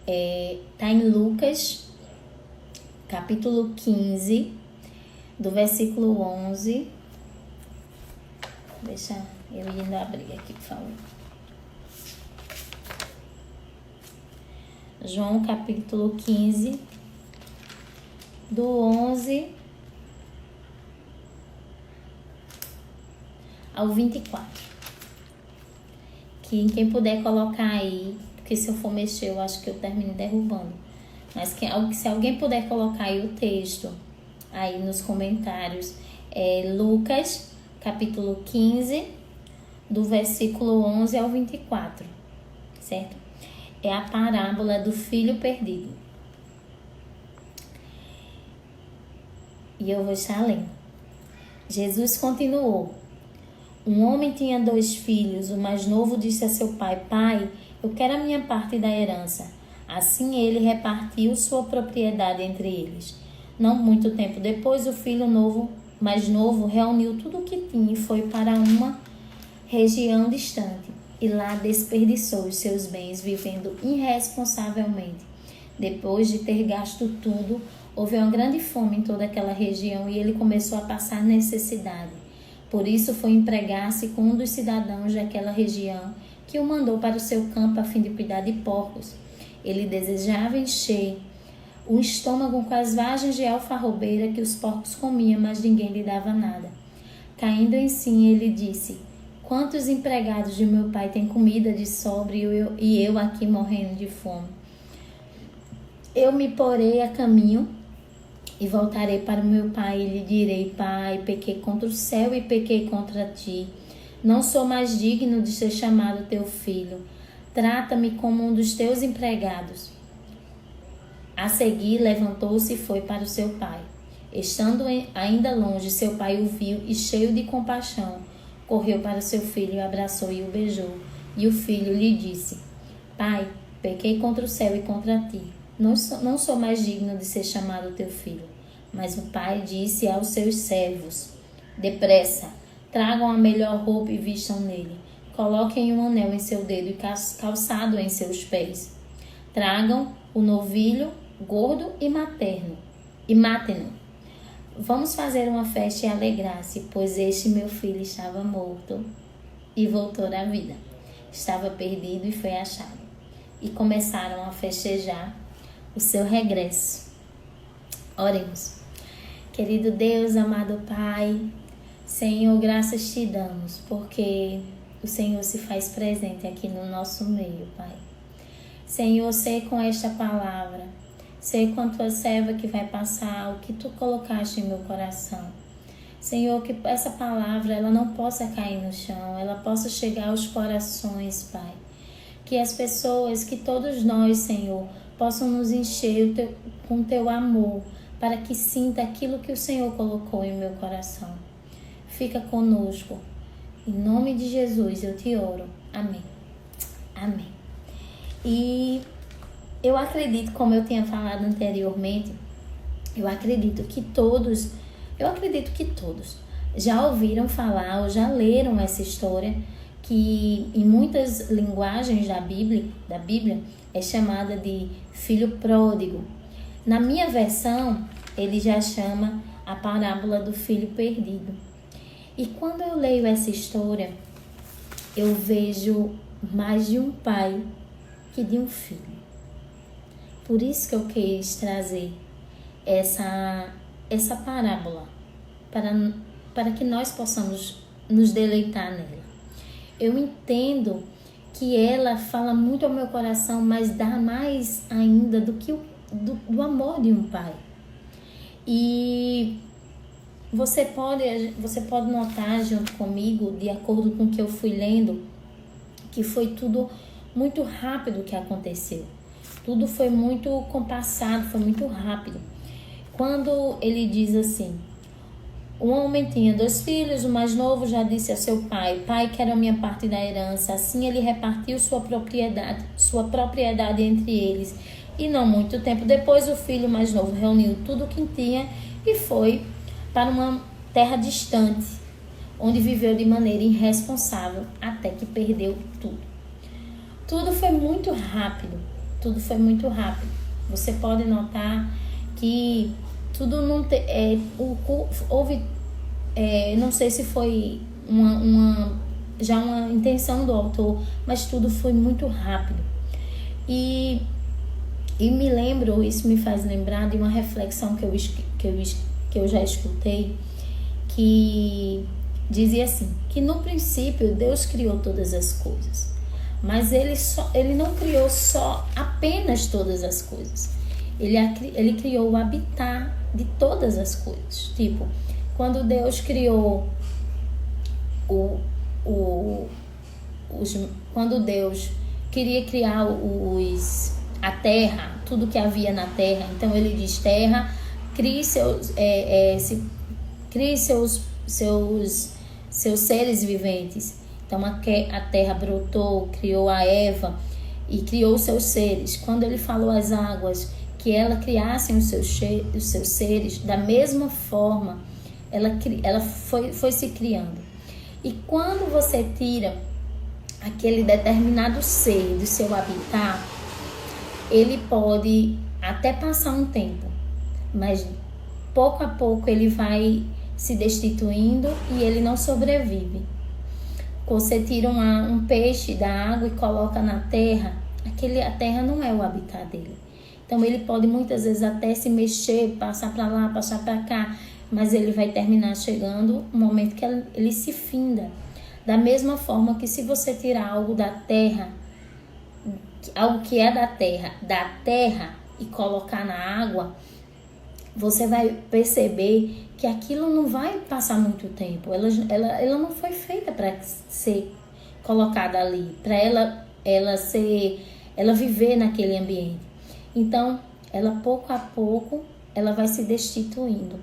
Está em Lucas, capítulo 15, do versículo 11. Deixa eu indo abrir aqui, por favor. João, capítulo 15, do 11 ao 24. Quem puder colocar aí, porque se eu for mexer, eu acho que eu termino derrubando. Mas se alguém puder colocar aí o texto, aí nos comentários, Lucas, capítulo 15, do versículo 11 ao 24, certo? É a parábola do filho perdido. E eu vou estar lendo. Jesus continuou. Um homem tinha 2 filhos. O mais novo disse a seu pai: Pai, eu quero a minha parte da herança. Assim ele repartiu sua propriedade entre eles. Não muito tempo depois, o filho mais novo reuniu tudo o que tinha e foi para uma região distante. E lá desperdiçou os seus bens vivendo irresponsavelmente. Depois de ter gasto tudo, houve uma grande fome em toda aquela região e ele começou a passar necessidade. Por isso foi empregar-se com um dos cidadãos daquela região, que o mandou para o seu campo a fim de cuidar de porcos. Ele desejava encher o estômago com as vagens de alfarrobeira que os porcos comiam, mas ninguém lhe dava nada. Caindo em si, ele disse: Quantos empregados de meu pai têm comida de sobra e eu aqui morrendo de fome? Eu me porei a caminho e voltarei para o meu pai e lhe direi: Pai, pequei contra o céu e pequei contra ti. Não sou mais digno de ser chamado teu filho. Trata-me como um dos teus empregados. A seguir, levantou-se e foi para o seu pai. Estando ainda longe, seu pai o viu e, cheio de compaixão, correu para seu filho, o abraçou e o beijou. E o filho lhe disse: Pai, pequei contra o céu e contra ti. Não sou mais digno de ser chamado teu filho. Mas o pai disse aos seus servos: Depressa, tragam a melhor roupa e vistam nele. Coloquem um anel em seu dedo e calçado em seus pés. Tragam o novilho gordo e matem-no. Vamos fazer uma festa e alegrar-se, pois este meu filho estava morto e voltou à vida. Estava perdido e foi achado. E começaram a festejar o seu regresso. Oremos. Querido Deus, amado Pai, Senhor, graças te damos, porque o Senhor se faz presente aqui no nosso meio, Pai. Senhor, sei com esta palavra, sei com a tua serva que vai passar o que tu colocaste em meu coração. Senhor, que essa palavra ela não possa cair no chão, ela possa chegar aos corações, Pai. Que as pessoas, que todos nós, Senhor, possam nos encher com teu amor, para que sinta aquilo que o Senhor colocou em meu coração. Fica conosco. Em nome de Jesus eu te oro. Amém. Amém. E eu acredito, como eu tinha falado anteriormente, eu acredito que todos já ouviram falar ou já leram essa história, que em muitas linguagens da Bíblia é chamada de filho pródigo. Na minha versão, ele já chama a parábola do filho perdido. E quando eu leio essa história, eu vejo mais de um pai que de um filho. Por isso que eu quis trazer essa parábola, para que nós possamos nos deleitar nela. Eu entendo que ela fala muito ao meu coração, mas dá mais ainda do que do amor de um pai. E você pode notar junto comigo, de acordo com o que eu fui lendo, que foi tudo muito rápido que aconteceu. Tudo foi muito compassado, foi muito rápido. Quando ele diz assim: um homem tinha 2 filhos, o mais novo já disse a seu pai: Pai, quero a minha parte da herança. Assim ele repartiu sua propriedade entre eles. E não muito tempo depois, o filho mais novo reuniu tudo o que tinha e foi para uma terra distante, onde viveu de maneira irresponsável até que perdeu tudo. Tudo foi muito rápido, tudo foi muito rápido. Você pode notar que tudo não houve, não sei se foi já uma intenção do autor, mas tudo foi muito rápido. E me lembro, isso me faz lembrar de uma reflexão que eu já escutei, que dizia assim, que no princípio Deus criou todas as coisas, mas ele não criou só apenas todas as coisas. Ele criou o habitat de todas as coisas. Tipo, quando Deus criou quando Deus queria criar a terra, tudo que havia na terra, então ele diz: terra, crie seus seres viventes. Então a terra brotou, criou a Eva e criou seus seres. Quando ele falou às águas que ela criassem os seus seres, da mesma forma ela foi se criando. E quando você tira aquele determinado ser do seu habitat, ele pode até passar um tempo, mas pouco a pouco ele vai se destituindo e ele não sobrevive. Você tira um peixe da água e coloca na terra, a terra não é o habitat dele. Então ele pode muitas vezes até se mexer, passar para lá, passar para cá, mas ele vai terminar chegando um momento que ele se finda. Da mesma forma que se você tirar algo da terra, algo que é da terra e colocar na água, você vai perceber que aquilo não vai passar muito tempo. Ela não foi feita para ser colocada ali, para ela viver naquele ambiente. Então, ela pouco a pouco, ela vai se destituindo.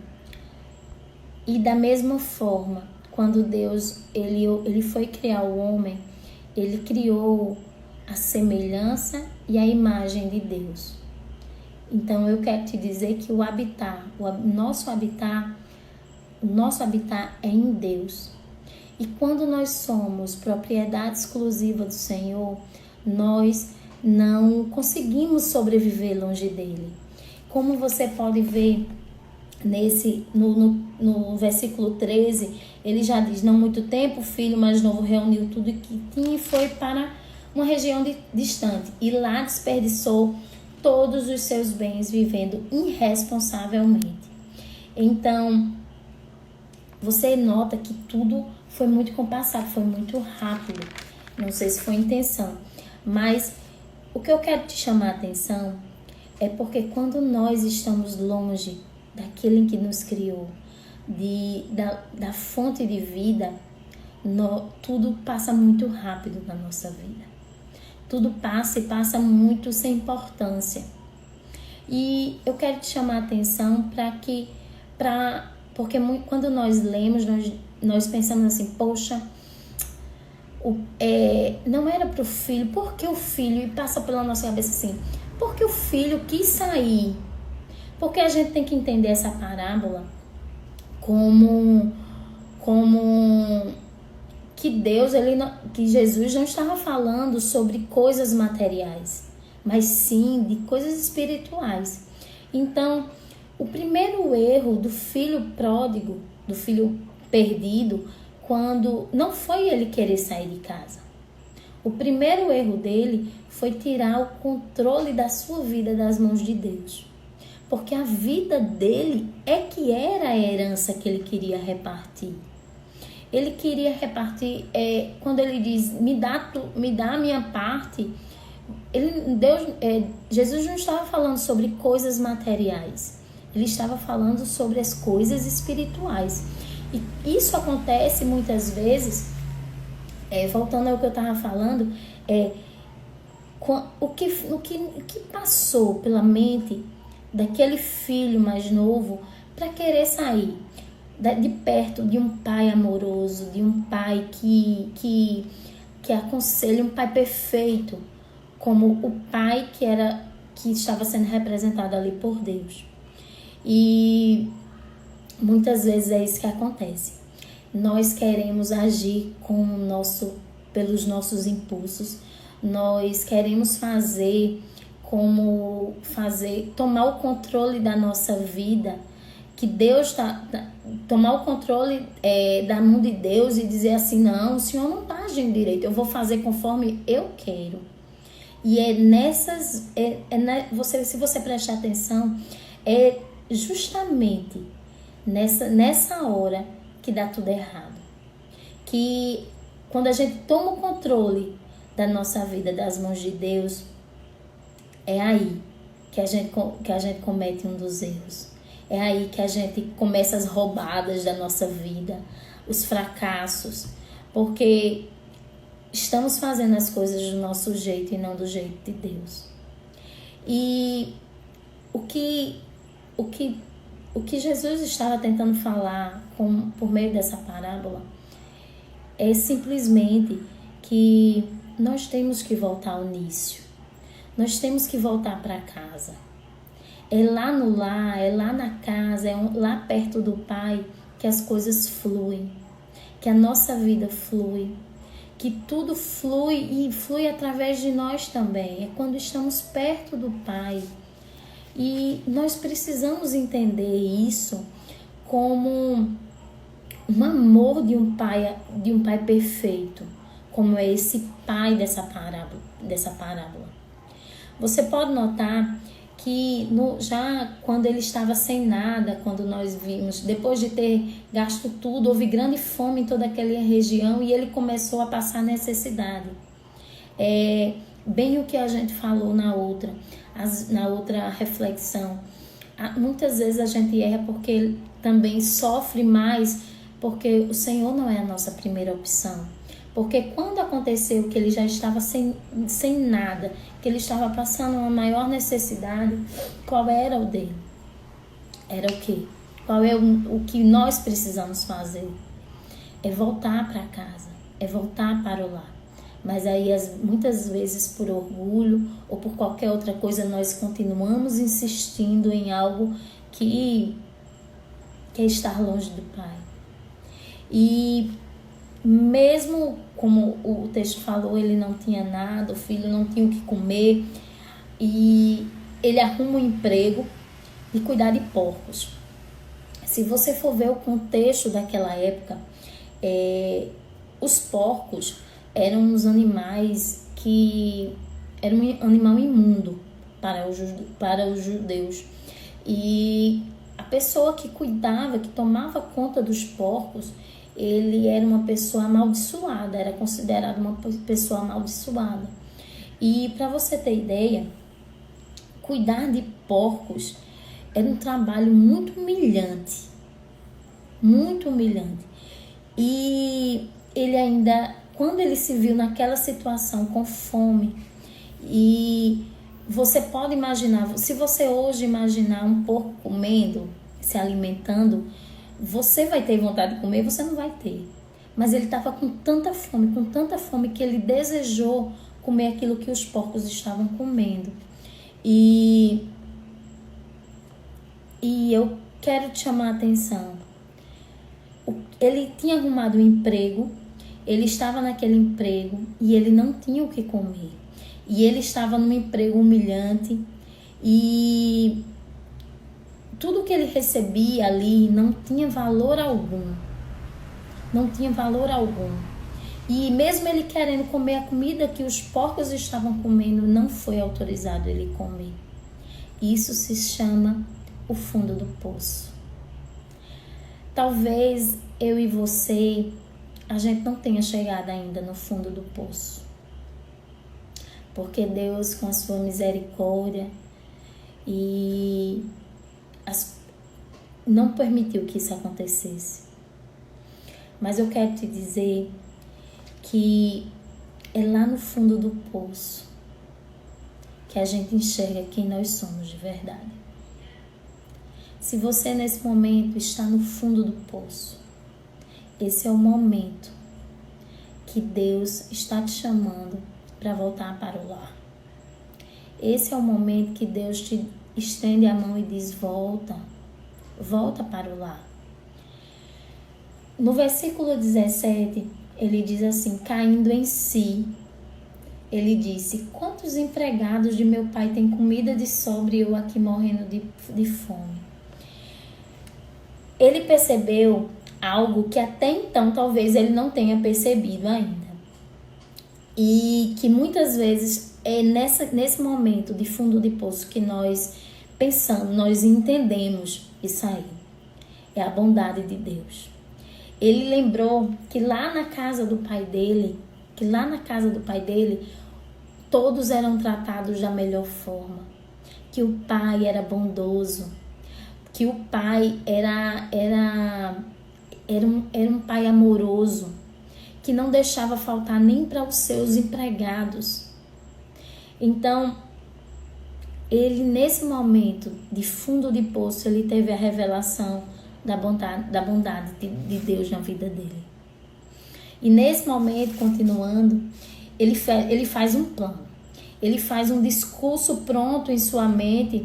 E da mesma forma, quando Deus ele foi criar o homem, ele criou a semelhança e a imagem de Deus. Então eu quero te dizer que o nosso habitat é em Deus. E quando nós somos propriedade exclusiva do Senhor, nós não conseguimos sobreviver longe dele. Como você pode ver no versículo 13, ele já diz: não muito tempo, o filho mais novo reuniu tudo que tinha e foi para uma região distante, e lá desperdiçou todos os seus bens vivendo irresponsavelmente. Então, você nota que tudo foi muito compassado, foi muito rápido. Não sei se foi intenção, mas o que eu quero te chamar a atenção é porque quando nós estamos longe daquele que nos criou, da fonte de vida, tudo passa muito rápido na nossa vida. Tudo passa e passa muito sem importância. E eu quero te chamar a atenção porque quando nós lemos, nós pensamos assim: poxa, não era para o filho, por que o filho? E passa pela nossa cabeça assim: porque o filho quis sair. Porque a gente tem que entender essa parábola como que Jesus não estava falando sobre coisas materiais, mas sim de coisas espirituais. Então, o primeiro erro do filho pródigo, do filho perdido, quando não foi ele querer sair de casa. O primeiro erro dele foi tirar o controle da sua vida das mãos de Deus. Porque a vida dele é que era a herança que ele queria repartir. Ele queria repartir, quando ele diz: me dá a minha parte, Jesus não estava falando sobre coisas materiais. Ele estava falando sobre as coisas espirituais. E isso acontece muitas vezes, voltando ao que eu estava falando, o que passou pela mente daquele filho mais novo para querer sair de perto de um pai amoroso, de um pai que aconselha, um pai perfeito, como o pai que estava sendo representado ali por Deus. E muitas vezes é isso que acontece. Nós queremos agir pelos nossos impulsos, nós queremos fazer como tomar o controle da nossa vida, que Deus tomar o controle da mão de Deus e dizer assim, não, o Senhor não está agindo direito, eu vou fazer conforme eu quero. E se você prestar atenção, é justamente nessa hora que dá tudo errado. Que quando a gente toma o controle da nossa vida das mãos de Deus, é aí que a gente comete um dos erros. É aí que a gente começa as roubadas da nossa vida, os fracassos, porque estamos fazendo as coisas do nosso jeito e não do jeito de Deus. E o que Jesus estava tentando falar por meio dessa parábola é simplesmente que nós temos que voltar ao início. Nós temos que voltar para casa. É lá no lar, é lá na casa, lá perto do Pai que as coisas fluem, que a nossa vida flui, que tudo flui e flui através de nós também. É quando estamos perto do Pai. E nós precisamos entender isso como um amor de um pai perfeito, como é esse pai dessa parábola. Você pode notar que já quando ele estava sem nada, quando nós vimos, depois de ter gasto tudo, houve grande fome em toda aquela região e ele começou a passar necessidade. Bem o que a gente falou na outra reflexão. Muitas vezes a gente erra porque também sofre mais, porque o Senhor não é a nossa primeira opção. Porque quando aconteceu que ele já estava sem nada, que ele estava passando uma maior necessidade, qual era o dele? Era o quê? Qual é o que nós precisamos fazer? É voltar para casa, é voltar para o lar. Mas aí muitas vezes por orgulho ou por qualquer outra coisa nós continuamos insistindo em algo que é estar longe do Pai. E mesmo como o texto falou, ele não tinha nada, o filho não tinha o que comer e ele arruma um emprego de cuidar de porcos. Se você for ver o contexto daquela época, os porcos eram uns animais que era um animal imundo para os judeus. E a pessoa que cuidava, que tomava conta dos porcos, ele era uma pessoa amaldiçoada, era considerado uma pessoa amaldiçoada. E para você ter ideia, cuidar de porcos era um trabalho muito humilhante. Muito humilhante. E ele ainda, quando ele se viu naquela situação com fome, e você pode imaginar, se você hoje imaginar um porco comendo, se alimentando, você vai ter vontade de comer, você não vai ter. Mas ele estava com tanta fome que ele desejou comer aquilo que os porcos estavam comendo. E eu quero te chamar a atenção. Ele tinha arrumado um emprego, ele estava naquele emprego e ele não tinha o que comer. E ele estava num emprego humilhante e tudo que ele recebia ali não tinha valor algum. Não tinha valor algum. E mesmo ele querendo comer a comida que os porcos estavam comendo, não foi autorizado ele comer. Isso se chama o fundo do poço. Talvez eu e você, a gente não tenha chegado ainda no fundo do poço. Porque Deus, com a sua misericórdia, não permitiu que isso acontecesse. Mas eu quero te dizer que é lá no fundo do poço que a gente enxerga quem nós somos de verdade. Se você nesse momento está no fundo do poço, esse é o momento que Deus está te chamando para voltar para o lar. Esse é o momento que Deus te estende a mão e diz: volta para o lar. No versículo 17, ele diz assim: caindo em si, ele disse: quantos empregados de meu pai têm comida de sobra e eu aqui morrendo de fome? Ele percebeu algo que até então talvez ele não tenha percebido ainda. E que muitas vezes é nesse momento de fundo de poço que nós pensamos, nós entendemos isso aí. É a bondade de Deus. Ele lembrou que lá na casa do pai dele, todos eram tratados da melhor forma. Que o pai era bondoso. Que o pai era um pai amoroso. Que não deixava faltar nem para os seus empregados. Então, ele nesse momento de fundo de poço, ele teve a revelação da bondade de Deus na vida dele. E nesse momento, continuando, ele faz um plano. Ele faz um discurso pronto em sua mente.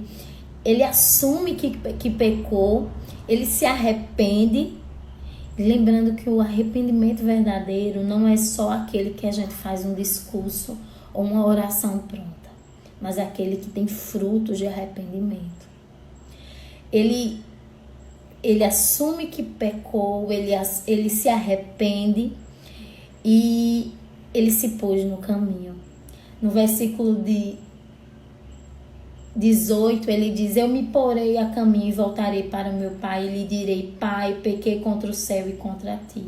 Ele assume que pecou. Ele se arrepende. Lembrando que o arrependimento verdadeiro não é só aquele que a gente faz um discurso ou uma oração pronta, mas é aquele que tem frutos de arrependimento. Ele assume que pecou, ele se arrepende e ele se pôs no caminho. No versículo de 18, ele diz: eu me porei a caminho e voltarei para meu pai e lhe direi: pai, pequei contra o céu e contra ti.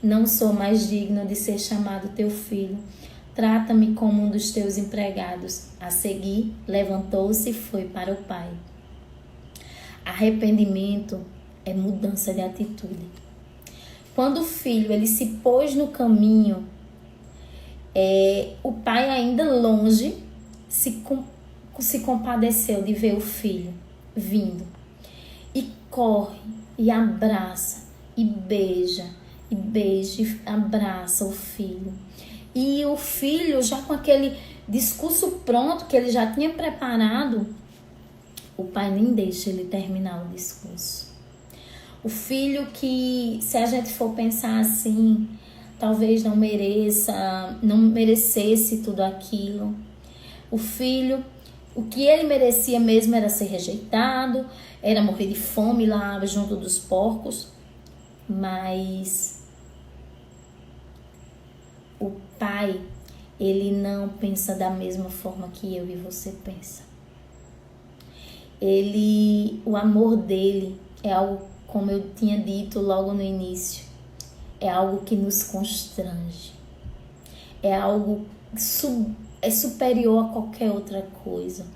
Não sou mais digno de ser chamado teu filho. Trata-me como um dos teus empregados. A seguir, levantou-se e foi para o pai. Arrependimento é mudança de atitude. Quando o filho ele se pôs no caminho, o pai ainda longe se compadeceu de ver o filho vindo. E corre, e abraça, e beija, e abraça o filho. E o filho, já com aquele discurso pronto que ele já tinha preparado, o pai nem deixa ele terminar o discurso. O filho que, se a gente for pensar assim, talvez não merecesse tudo aquilo. O filho, o que ele merecia mesmo era ser rejeitado, era morrer de fome lá junto dos porcos. Mas o pai, ele não pensa da mesma forma que eu e você pensa. O amor dele é algo, como eu tinha dito logo no início, é algo que nos constrange. É algo superior a qualquer outra coisa.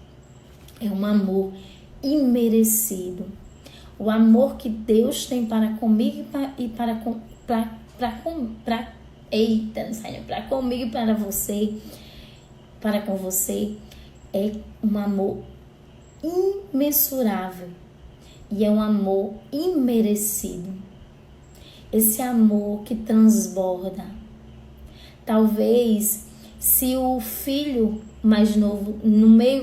É um amor imerecido. O amor que Deus tem para comigo e para comigo e para você, para com você, é um amor imensurável e é um amor imerecido. Esse amor que transborda. Talvez se o filho mais novo,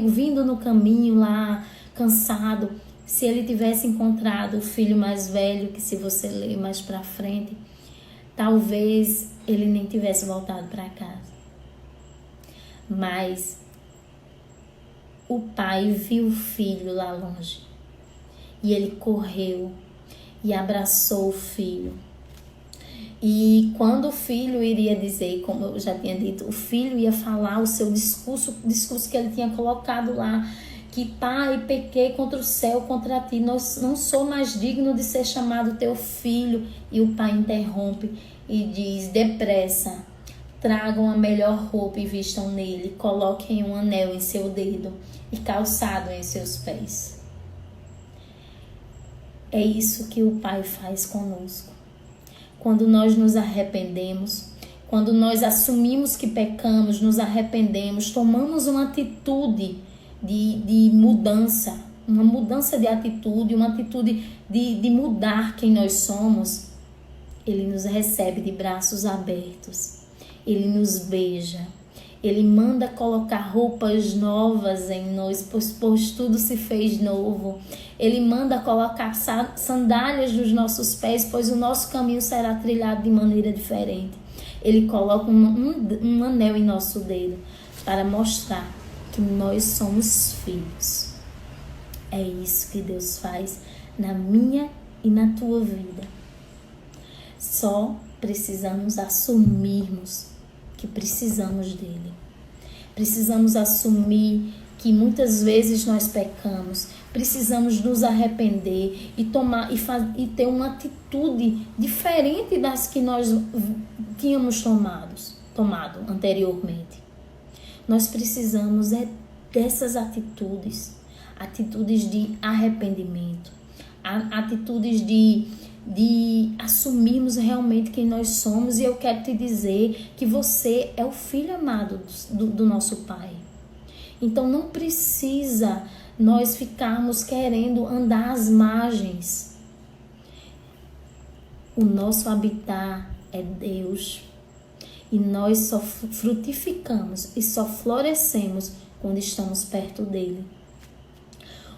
vindo no caminho lá, cansado, se ele tivesse encontrado o filho mais velho, que se você ler mais pra frente, talvez ele nem tivesse voltado para casa. Mas o pai viu o filho lá longe e ele correu e abraçou o filho. E quando o filho iria dizer, como eu já tinha dito, o filho ia falar o seu discurso que ele tinha colocado lá, que pai, pequei contra o céu, contra ti, não sou mais digno de ser chamado teu filho. E o pai interrompe e diz: depressa, tragam a melhor roupa e vistam nele, coloquem um anel em seu dedo e calçado em seus pés. É isso que o pai faz conosco. Quando nós nos arrependemos, quando nós assumimos que pecamos, nos arrependemos, tomamos uma atitude de mudança, uma mudança de atitude, uma atitude de mudar quem nós somos, ele nos recebe de braços abertos, ele nos beija, ele manda colocar roupas novas em nós, pois tudo se fez novo. Ele manda colocar sandálias nos nossos pés, pois o nosso caminho será trilhado de maneira diferente. Ele coloca um anel em nosso dedo, para mostrar que nós somos filhos. É isso que Deus faz na minha e na tua vida. Só precisamos assumirmos que precisamos dele. Precisamos assumir que muitas vezes nós pecamos. Precisamos nos arrepender e ter uma atitude diferente das que nós tínhamos tomado anteriormente. Nós precisamos dessas atitudes de arrependimento, atitudes de assumirmos realmente quem nós somos. E eu quero te dizer que você é o filho amado do nosso Pai. Então não precisa nós ficarmos querendo andar às margens. O nosso habitat é Deus. E nós só frutificamos e só florescemos quando estamos perto dele.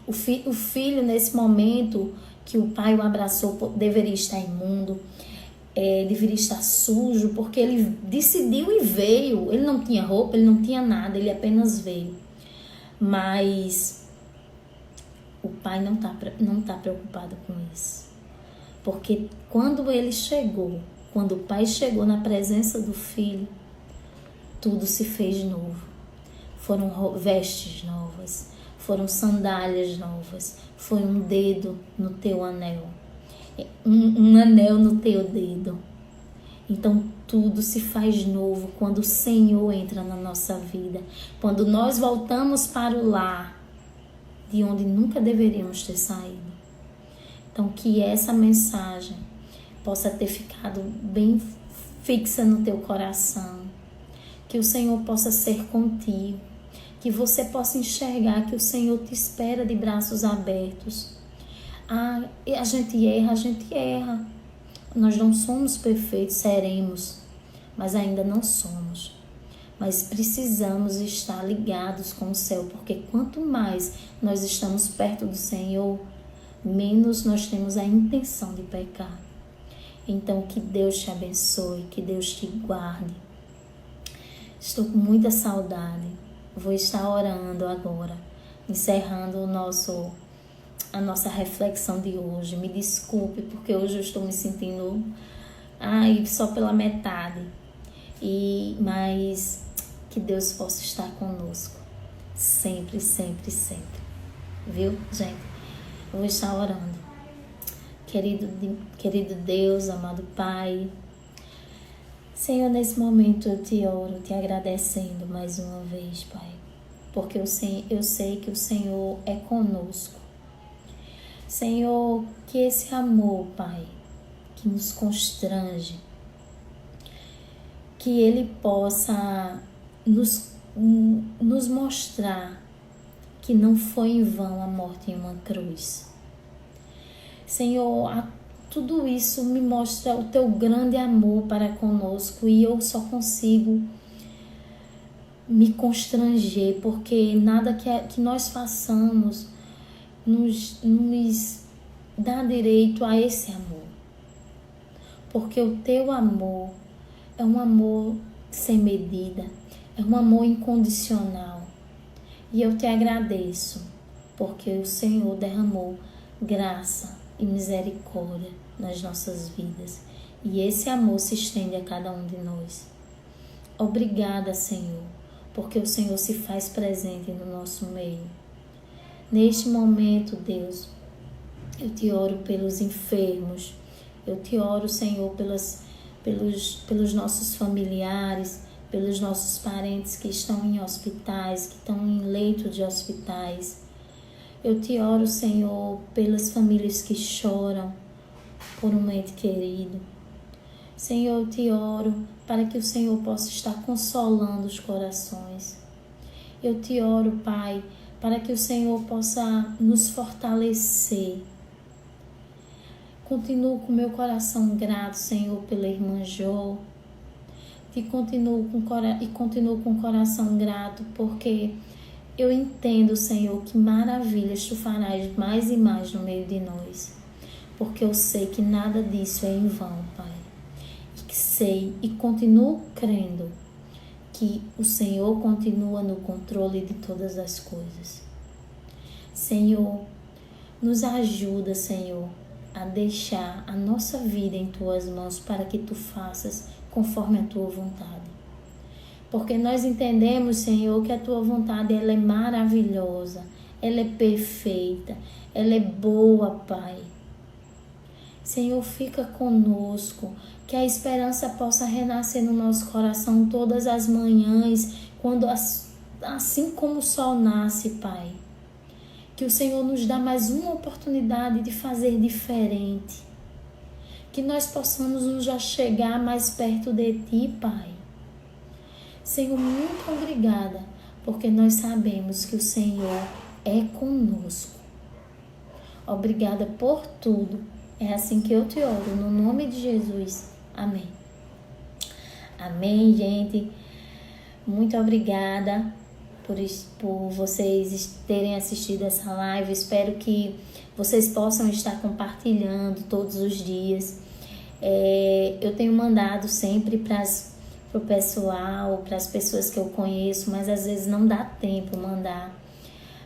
O filho, nesse momento que o pai o abraçou, deveria estar imundo, deveria estar sujo, porque ele decidiu e veio. Ele não tinha roupa, ele não tinha nada, ele apenas veio. Mas o pai não tá preocupado com isso. Porque quando o pai chegou na presença do filho, tudo se fez novo. Foram vestes novas, foram sandálias novas, foi um dedo no teu anel, um anel no teu dedo. Então tudo se faz novo quando o Senhor entra na nossa vida, quando nós voltamos para o lar de onde nunca deveríamos ter saído. Então que essa mensagem possa ter ficado bem fixa no teu coração, que o Senhor possa ser contigo, que você possa enxergar que o Senhor te espera de braços abertos. A gente erra. Nós não somos perfeitos, seremos, mas ainda não somos. Mas precisamos estar ligados com o céu, porque quanto mais nós estamos perto do Senhor, menos nós temos a intenção de pecar. Então que Deus te abençoe, que Deus te guarde. Estou com muita saudade. Vou estar orando agora, encerrando a nossa reflexão de hoje. Me desculpe, porque hoje eu estou me sentindo só pela metade. Mas que Deus possa estar conosco. Sempre, sempre, sempre. Viu, gente? Eu vou estar orando. Querido Deus, amado Pai, Senhor, nesse momento eu te oro, te agradecendo mais uma vez, Pai, porque eu sei que o Senhor é conosco. Senhor, que esse amor, Pai, que nos constrange, que Ele possa nos mostrar que não foi em vão a morte em uma cruz. Senhor, tudo isso me mostra o teu grande amor para conosco e eu só consigo me constranger, porque nada que nós façamos nos dá direito a esse amor. Porque o teu amor é um amor sem medida, é um amor incondicional. E eu te agradeço, porque o Senhor derramou graça e misericórdia nas nossas vidas. E esse amor se estende a cada um de nós. Obrigada, Senhor, porque o Senhor se faz presente no nosso meio. Neste momento, Deus, eu te oro pelos enfermos. Eu te oro, Senhor, pelos nossos familiares, pelos nossos parentes que estão em hospitais, que estão em leito de hospitais. Eu te oro, Senhor, pelas famílias que choram por um ente querido. Senhor, eu te oro para que o Senhor possa estar consolando os corações. Eu te oro, Pai, para que o Senhor possa nos fortalecer. Continuo com meu coração grato, Senhor, pela irmã Jo. E continuo com o coração grato porque eu entendo, Senhor, que maravilhas Tu farás mais e mais no meio de nós. Porque eu sei que nada disso é em vão, Pai. E que sei e continuo crendo que o Senhor continua no controle de todas as coisas. Senhor, nos ajuda, Senhor, a deixar a nossa vida em Tuas mãos para que Tu faças conforme a Tua vontade. Porque nós entendemos, Senhor, que a Tua vontade ela é maravilhosa, ela é perfeita, ela é boa, Pai. Senhor, fica conosco, que a esperança possa renascer no nosso coração todas as manhãs, quando assim como o sol nasce, Pai. Que o Senhor nos dá mais uma oportunidade de fazer diferente. Que nós possamos nos chegar mais perto de Ti, Pai. Senhor, muito obrigada, porque nós sabemos que o Senhor é conosco. Obrigada por tudo. É assim que eu te oro, no nome de Jesus. Amém. Amém, gente. Muito obrigada por vocês terem assistido essa live. Espero que vocês possam estar compartilhando todos os dias. Eu tenho mandado sempre para o pessoal, para as pessoas que eu conheço, mas às vezes não dá tempo mandar.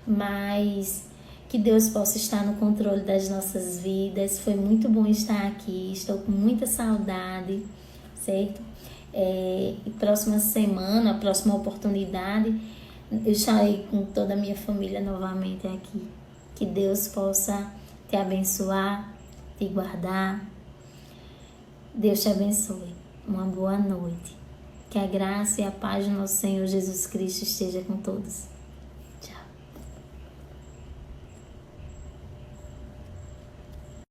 Mas que Deus possa estar no controle das nossas vidas. Foi muito bom estar aqui, estou com muita saudade, certo? E próxima semana, a próxima oportunidade, eu estarei com toda a minha família novamente aqui. Que Deus possa te abençoar, te guardar. Deus te abençoe. Uma boa noite. Que a graça e a paz do nosso Senhor Jesus Cristo esteja com todos.